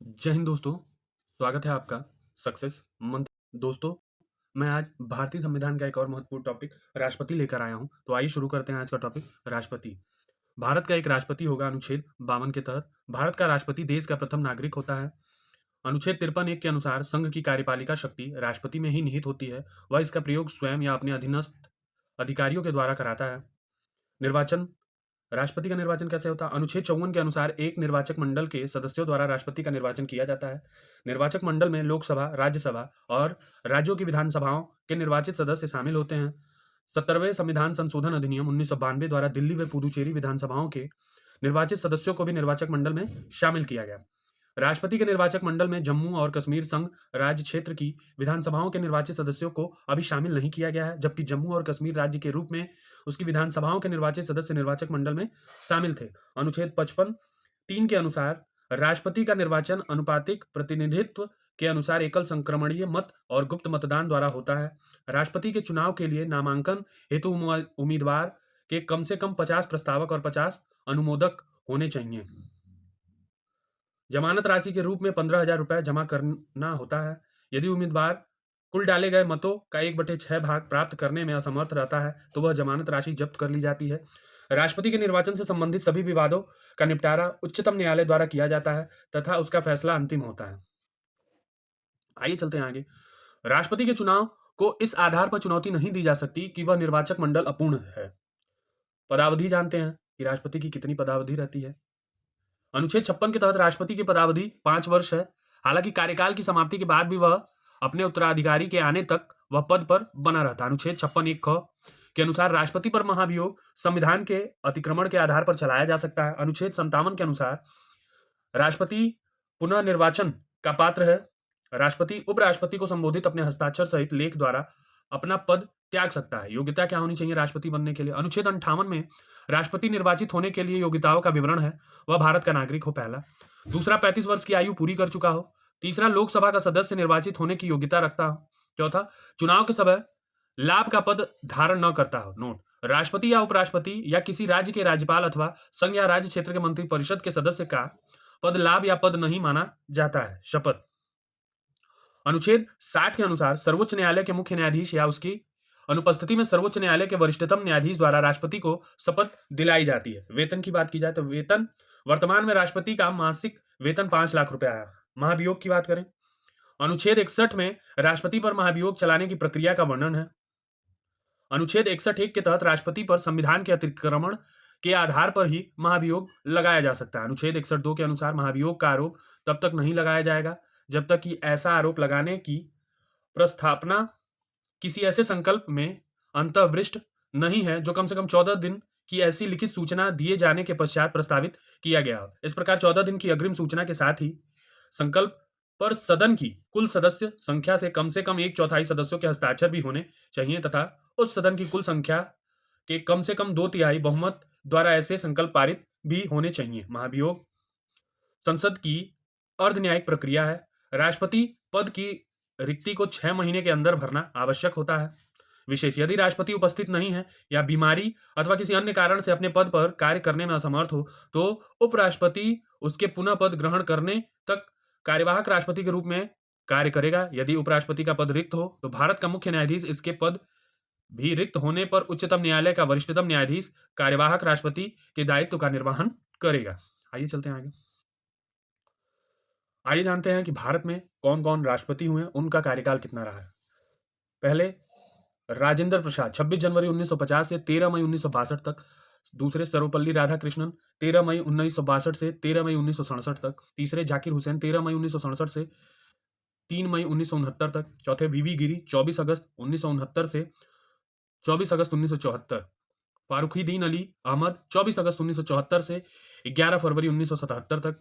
जय हिंद दोस्तों। स्वागत है आपका सक्सेस मंत्र। दोस्तों, मैं आज भारतीय संविधान का एक और महत्वपूर्ण टॉपिक राष्ट्रपति लेकर आया हूं। तो आइए शुरू करते हैं आज का टॉपिक राष्ट्रपति। भारत का एक राष्ट्रपति होगा अनुच्छेद 52 के तहत। भारत का राष्ट्रपति देश का प्रथम नागरिक होता है। अनुच्छेद 53(1) के अनुसार संघ की कार्यपालिका शक्ति राष्ट्रपति में ही निहित होती है। वह इसका प्रयोग स्वयं या अपने अधीनस्थ अधिकारियों के द्वारा कराता है। निर्वाचन। राष्ट्रपति का निर्वाचन कैसे होता है? अनुच्छेद 54 के अनुसार एक निर्वाचक मंडल के सदस्यों द्वारा राष्ट्रपति का निर्वाचन किया जाता है। निर्वाचक मंडल में लोकसभा, राज्यसभा और राज्यों की विधानसभाओं के निर्वाचित सदस्य शामिल होते हैं। 70वें संविधान संशोधन अधिनियम 1992 द्वारा दिल्ली व पुडुचेरी विधानसभाओं के निर्वाचित सदस्यों को भी निर्वाचक मंडल में शामिल किया गया। राष्ट्रपति के निर्वाचक मंडल में जम्मू और कश्मीर संघ राज्य क्षेत्र की विधानसभाओं के निर्वाचित सदस्यों को अभी शामिल नहीं किया गया है, जबकि जम्मू और कश्मीर राज्य के रूप में उसकी विधानसभाओं के निर्वाचित सदस्य निर्वाचक मंडल में शामिल थे। अनुच्छेद 55(3) के अनुसार राष्ट्रपति का निर्वाचन अनुपातिक प्रतिनिधित्व के अनुसार एकल संक्रमणीय मत और गुप्त मतदान द्वारा होता है। राष्ट्रपति के चुनाव के लिए नामांकन हेतु उम्मीदवार के कम से कम 50 प्रस्तावक और 50 अनुमोदक होने चाहिए। जमानत राशि के रूप में 15,000 रुपये जमा करना होता है। यदि उम्मीदवार कुल डाले गए मतों का 1/6 भाग प्राप्त करने में असमर्थ रहता है तो वह जमानत राशि जब्त कर ली जाती है। राष्ट्रपति के निर्वाचन से संबंधित सभी विवादों का निपटारा उच्चतम न्यायालय द्वारा किया जाता है तथा उसका फैसला अंतिम होता है। आइए चलते हैं आगे। राष्ट्रपति के चुनाव को इस आधार पर चुनौती नहीं दी जा सकती कि वह निर्वाचक मंडल अपूर्ण है। पदावधि जानते हैं कि राष्ट्रपति की कितनी पदावधि रहती है। अनुच्छेद 56 के तहत राष्ट्रपति की पदावधि 5 वर्ष है। हालांकि कार्यकाल की समाप्ति के बाद भी वह अपने उत्तराधिकारी के आने तक वह पद पर बना रहता। अनुच्छेद 56(1) के अनुसार राष्ट्रपति पर महाभियोग संविधान के अतिक्रमण के आधार पर चलाया जा सकता है। अनुच्छेद 57 के अनुसार राष्ट्रपति पुनः निर्वाचन का पात्र है। राष्ट्रपति उपराष्ट्रपति को संबोधित अपने हस्ताक्षर सहित लेख द्वारा अपना पद त्याग सकता है। योग्यता क्या होनी चाहिए राष्ट्रपति बनने के लिए? अनुच्छेद 58 में राष्ट्रपति निर्वाचित होने के लिए योग्यताओं का विवरण है। वह भारत का नागरिक हो, पहला। दूसरा, 35 वर्ष की आयु पूरी कर चुका हो। तीसरा, लोकसभा का सदस्य निर्वाचित होने की योग्यता रखता हो। चौथा, चुनाव के समय लाभ का पद धारण न करता हो। नोट, राष्ट्रपति या उपराष्ट्रपति या किसी राज्य के राज्यपाल अथवा संघ या राज्य क्षेत्र के मंत्रिपरिषद के सदस्य का पद लाभ या पद नहीं माना जाता है। शपथ। अनुच्छेद 60 के अनुसार सर्वोच्च न्यायालय के मुख्य न्यायाधीश या उसकी अनुपस्थिति में सर्वोच्च न्यायालय के वरिष्ठतम न्यायाधीश द्वारा राष्ट्रपति को शपथ दिलाई जाती है। वेतन की बात की जाए तो वेतन वर्तमान में राष्ट्रपति का मासिक वेतन 5 लाख रुपया है। महाभियोग की बात करें, अनुच्छेद 61 में राष्ट्रपति पर महाभियोग चलाने की प्रक्रिया का वर्णन है। अनुच्छेद 61(1) के तहत राष्ट्रपति पर संविधान के अतिक्रमण के आधार पर ही महाभियोग लगाया जा सकता है। अनुच्छेद 61(2) के अनुसार महाभियोग का आरोप तब तक नहीं लगाया जाएगा जब तक कि ऐसा आरोप लगाने की प्रस्थापना किसी ऐसे संकल्प में अंतर्वृष्ट नहीं है जो कम से कम 14 दिन की ऐसी लिखित सूचना दिए जाने के पश्चात प्रस्तावित किया गया हो। इस प्रकार 14 दिन की अग्रिम सूचना के साथ ही संकल्प पर सदन की कुल सदस्य संख्या से कम 1/4 सदस्यों के हस्ताक्षर भी होने चाहिए तथा उस सदन की कुल संख्या के कम से कम 2/3 बहुमत द्वारा ऐसे संकल्प पारित भी होने चाहिए। महाभियोग संसद की अर्ध न्यायिक प्रक्रिया है। राष्ट्रपति पद की रिक्ति को 6 महीने के अंदर भरना आवश्यक होता है। विशेष, यदि राष्ट्रपति उपस्थित नहीं है या बीमारी अथवा किसी अन्य कारण से अपने पद पर कार्य करने में असमर्थ हो तो उपराष्ट्रपति उसके पुनः पद ग्रहण करने तक कार्यवाहक राष्ट्रपति के रूप में कार्य करेगा। यदि उपराष्ट्रपति का पद रिक्त हो तो भारत का मुख्य न्यायाधीश इसके पद भी रिक्त होने पर उच्चतम न्यायालय का वरिष्ठतम न्यायाधीश कार्यवाहक राष्ट्रपति के दायित्व का निर्वहन करेगा। आइए चलते हैं आगे। आइए जानते हैं कि भारत में कौन कौन राष्ट्रपति हुए, उनका कार्यकाल कितना रहा है। पहले राजेंद्र प्रसाद 26 जनवरी 1950 से 13 मई 1962 तक। दूसरे सर्वपल्ली राधाकृष्णन 13 मई 1962 से 13 मई 1967 तक। तीसरे जाकिर हुसैन 13 मई 1967 से 3 मई 1969 तक। चौथे वीवी गिरी 24 अगस्त 1969 से 24 अगस्त 1974। फारूखीदीन अली अहमद 24 अगस्त 1974 से 11 फरवरी 1977 तक।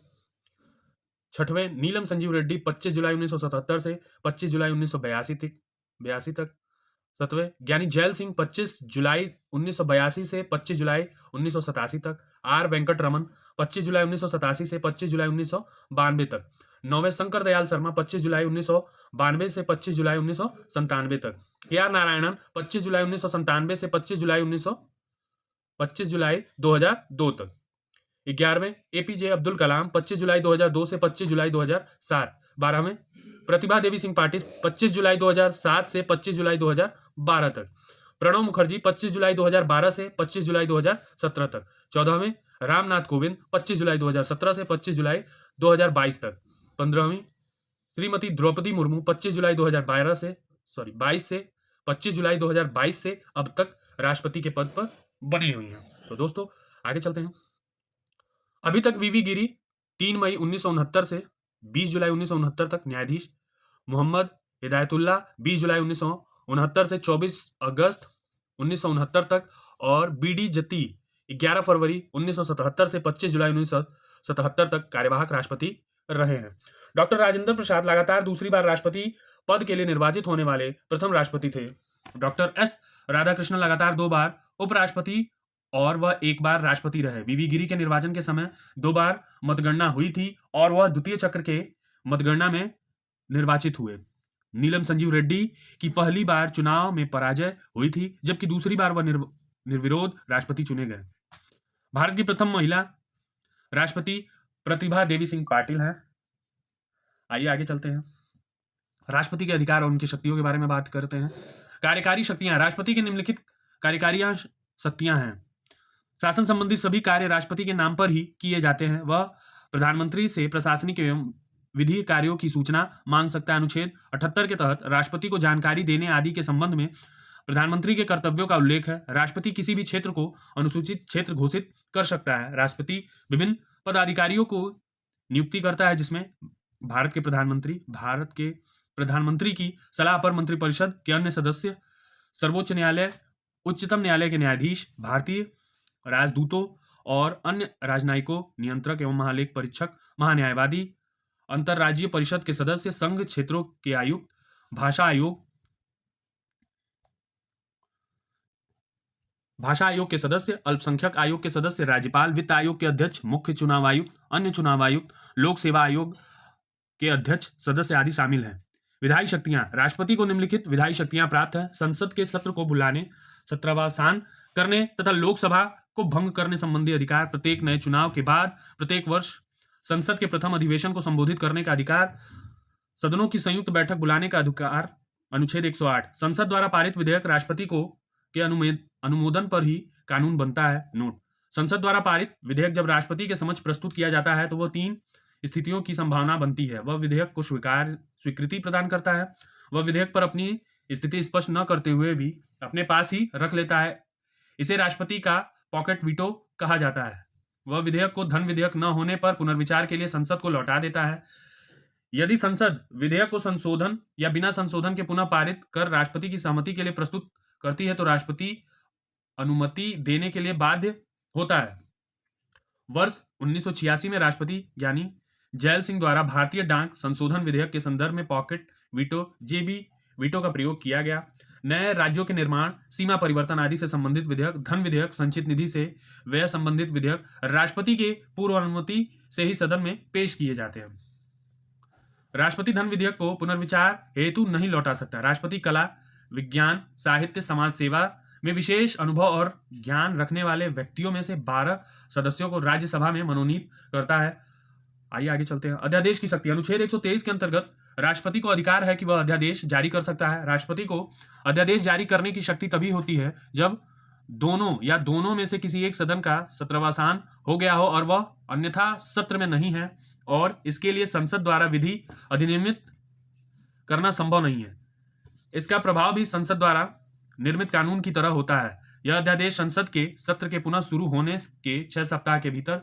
छठवें नीलम संजीव रेड्डी 25 जुलाई 1977 से 25 जुलाई 1982 तक। सतवें ज्ञानी जैल सिंह 25 जुलाई 1982 से 25 जुलाई 1987 तक। आर वेंकट रमन 25 जुलाई 1987 से 25 जुलाई 1992 तक। नौवें शंकर दयाल शर्मा 25 जुलाई 1992 से 25 जुलाई 1997 तक। के आर नारायणन 25 जुलाई 1997 से 25 जुलाई 2002 तक। 11वें एपीजे अब्दुल कलाम 25 जुलाई 2002 से 25 जुलाई 2007। 12वें प्रतिभा देवी सिंह पाटिल 25 जुलाई 2007 से 25 जुलाई 2012 तक। प्रणब मुखर्जी 25 जुलाई 2012 से 25 जुलाई 2017 तक। 14वें रामनाथ कोविंद 25 जुलाई 2017 से 25 जुलाई 2022 तक। 15वीं श्रीमती द्रौपदी मुर्मू 25 जुलाई 2012 से 22 से 25 जुलाई 2022 से अब तक राष्ट्रपति के पद पर बनी हुई हैं। तो दोस्तों आगे चलते हैं। अभी तक वीवी गिरी 3 मई 1969 से 20 जुलाई 1969 तक न्यायाधीश, मोहम्मद हिदायतुल्लाह 20 जुलाई 1969 से 24 अगस्त 1969 तक और बीडी जत्ती 11 फरवरी 1977 से 25 जुलाई 1977 तक कार्यवाहक राष्ट्रपति रहे हैं। डॉक्टर राजेंद्र प्रसाद लगातार दूसरी बार राष्ट्रपति पद के लिए निर्वाचित होने वाले प्रथम राष्ट्रपति थे। डॉक्टर एस राधाकृष्णन लगातार 2 बार उपराष्ट्रपति और वह 1 बार राष्ट्रपति रहे। वीवी गिरी के निर्वाचन के समय 2 बार मतगणना हुई थी और वह द्वितीय चक्र के मतगणना में निर्वाचित हुए। नीलम संजीव रेड्डी की पहली बार चुनाव में पराजय हुई थी, जबकि दूसरी बार वह निर्विरोध राष्ट्रपति चुने गए। भारत की प्रथम महिला राष्ट्रपति प्रतिभा देवी सिंह पाटिल हैं। आइए आगे चलते हैं। राष्ट्रपति के अधिकार और उनकी शक्तियों के बारे में बात करते हैं। कार्यकारी शक्तियां। राष्ट्रपति की निम्नलिखित कार्यकारी शक्तियां हैं। शासन संबंधी सभी कार्य राष्ट्रपति के नाम पर ही किए जाते हैं। वह प्रधानमंत्री से प्रशासनिक एवं विधि कार्यों की सूचना मांग सकता है। अनुच्छेद 78 के तहत राष्ट्रपति को जानकारी देने आदि के संबंध में प्रधानमंत्री के कर्तव्यों का उल्लेख है। राष्ट्रपति किसी भी क्षेत्र को अनुसूचित क्षेत्र घोषित कर सकता है। राष्ट्रपति विभिन्न पदाधिकारियों को नियुक्ति करता है, जिसमें भारत के प्रधानमंत्री की सलाह पर मंत्रिपरिषद के अन्य सदस्य, सर्वोच्च न्यायालय, उच्चतम न्यायालय के न्यायाधीश, भारतीय राजदूतों और अन्य राजनयिकों, नियंत्रक एवं महालेख परीक्षक, महान्यायवादी, अंतर्राज्यीय परिषद के सदस्य, संघ क्षेत्रों के आयुक्त, भाषा आयोग के सदस्य, अल्पसंख्यक आयोग के सदस्य, राज्यपाल, वित्त आयोग के अध्यक्ष, मुख्य चुनाव आयुक्त, अन्य चुनाव आयुक्त, लोक सेवा आयोग के अध्यक्ष, सदस्य आदि शामिल हैं। विधायी शक्तियां। राष्ट्रपति को निम्नलिखित विधायी शक्तियां प्राप्त है। संसद के सत्र को बुलाने, सत्रावसान करने तथा लोकसभा को भंग करने संबंधी अधिकार, प्रत्येक नए चुनाव के बाद प्रत्येक वर्ष संसद के प्रथम अधिवेशन को संबोधित करने का अधिकार, सदनों की संयुक्त बैठक बुलाने का अधिकार। अनुच्छेद 108 संसद द्वारा पारित विधेयक राष्ट्रपति को के अनुमोदन पर ही कानून बनता है। नोट, संसद द्वारा पारित विधेयक जब राष्ट्रपति के समक्ष प्रस्तुत किया जाता है तो वह 3 स्थितियों की संभावना बनती है। वह विधेयक को स्वीकृति प्रदान करता है, वह विधेयक पर अपनी स्थिति स्पष्ट न करते हुए भी अपने पास ही रख लेता है, इसे राष्ट्रपति का पॉकेट वीटो कहा जाता है। वह विधेयक को धन विधेयक न होने पर पुनर्विचार के लिए संसद को लौटा देता है। यदि संसद विधेयक को संशोधन या बिना संशोधन के पुनः पारित कर राष्ट्रपति की सहमति के लिए प्रस्तुत करती है तो राष्ट्रपति अनुमति देने के लिए बाध्य होता है। वर्ष 1986 में राष्ट्रपति ज्ञानी जैल सिंह द्वारा भारतीय डाक संशोधन विधेयक के संदर्भ में पॉकेट वीटो जेबी वीटो का प्रयोग किया गया। नए राज्यों के निर्माण, सीमा परिवर्तन आदि से संबंधित विधेयक, धन विधेयक, संचित निधि से व्यय संबंधित विधेयक राष्ट्रपति के पूर्व अनुमति से ही सदन में पेश किए जाते हैं। राष्ट्रपति धन विधेयक को पुनर्विचार हेतु नहीं लौटा सकता। राष्ट्रपति कला, विज्ञान, साहित्य, समाज सेवा में विशेष अनुभव और ज्ञान रखने वाले व्यक्तियों में से 12 सदस्यों को राज्यसभा में मनोनीत करता है। आइए आगे चलते हैं। अध्यादेश की शक्ति। अनुच्छेद 123 के अंतर्गत राष्ट्रपति को अधिकार है कि वह अध्यादेश जारी कर सकता है। राष्ट्रपति को अध्यादेश जारी करने की शक्ति तभी होती है जब दोनों या दोनों में से किसी एक सदन का सत्रावसान हो गया हो और वह अन्यथा सत्र में नहीं है और इसके लिए संसद द्वारा विधि अधिनियमित करना संभव नहीं है। इसका प्रभाव भी संसद द्वारा निर्मित कानून की तरह होता है। यह अध्यादेश संसद के सत्र के पुनः शुरू होने के 6 सप्ताह के भीतर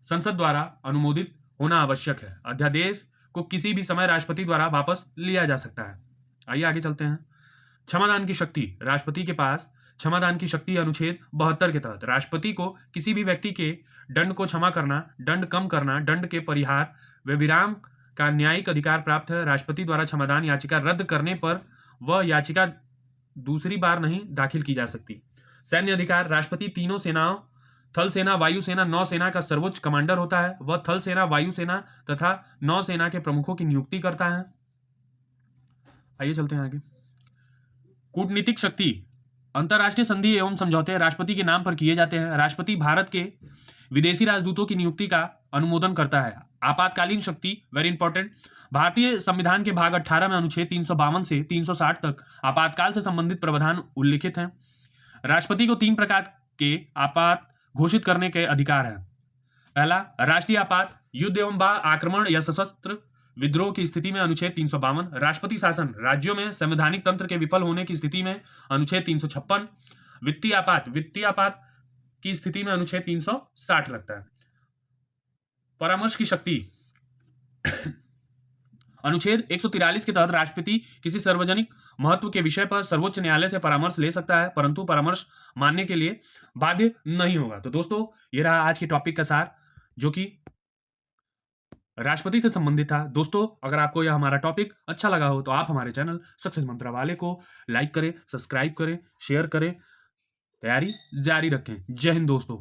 संसद द्वारा अनुमोदित होना आवश्यक है। अध्यादेश को किसी भी समय राष्ट्रपति द्वारा वापस लिया जा सकता है। आइए आगे चलते हैं। क्षमादान की शक्ति। राष्ट्रपति के पास क्षमादान की शक्ति अनुच्छेद 72 के तहत राष्ट्रपति को किसी भी व्यक्ति के दंड को क्षमा करना, दंड कम करना, दंड के परिहार व विराम का न्यायिक अधिकार प्राप्त है। राष्ट्रपति द्वारा क्षमादान याचिका रद्द करने पर वह याचिका दूसरी बार नहीं दाखिल की जा सकती। सैन्य अधिकार। राष्ट्रपति तीनों सेनाओं, थल सेना, वायुसेना, नौसेना का सर्वोच्च कमांडर होता है। वह थल सेना, वायुसेना तथा नौसेना के प्रमुखों की नियुक्ति करता है। आइए चलते हैं आगे। कूटनीतिक शक्ति। अंतर्राष्ट्रीय संधि एवं समझौते राष्ट्रपति के नाम पर किए जाते हैं। राष्ट्रपति भारत के विदेशी राजदूतों की नियुक्ति का अनुमोदन करता है। आपातकालीन शक्ति, वेरी इंपॉर्टेंट। भारतीय संविधान के भाग 18 में अनुच्छेद 352 से 360 तक आपातकाल से संबंधित प्रावधान उल्लिखित हैं। राष्ट्रपति को 3 प्रकार के आपात घोषित करने के अधिकार हैं। पहला, राष्ट्रीय आपात, युद्ध एवं आक्रमण या सशस्त्र विद्रोह की स्थिति में अनुच्छेद 352। राष्ट्रपति शासन, राज्यों में संवैधानिक तंत्र के विफल होने की स्थिति में अनुच्छेद 356। वित्तीय आपात की स्थिति में अनुच्छेद 360 लगता है। परामर्श की शक्ति, अनुच्छेद 143 के तहत राष्ट्रपति किसी सार्वजनिक महत्व के विषय पर सर्वोच्च न्यायालय से परामर्श ले सकता है, परंतु परामर्श मानने के लिए बाध्य नहीं होगा। तो दोस्तों, ये रहा आज के टॉपिक का सार, जो कि राष्ट्रपति से संबंधित था। दोस्तों, अगर आपको यह हमारा टॉपिक अच्छा लगा हो तो आप हमारे चैनल सक्सेस मंत्रालय को लाइक करें, सब्सक्राइब करें, शेयर करें, तैयारी जारी रखें। जय हिंद दोस्तों।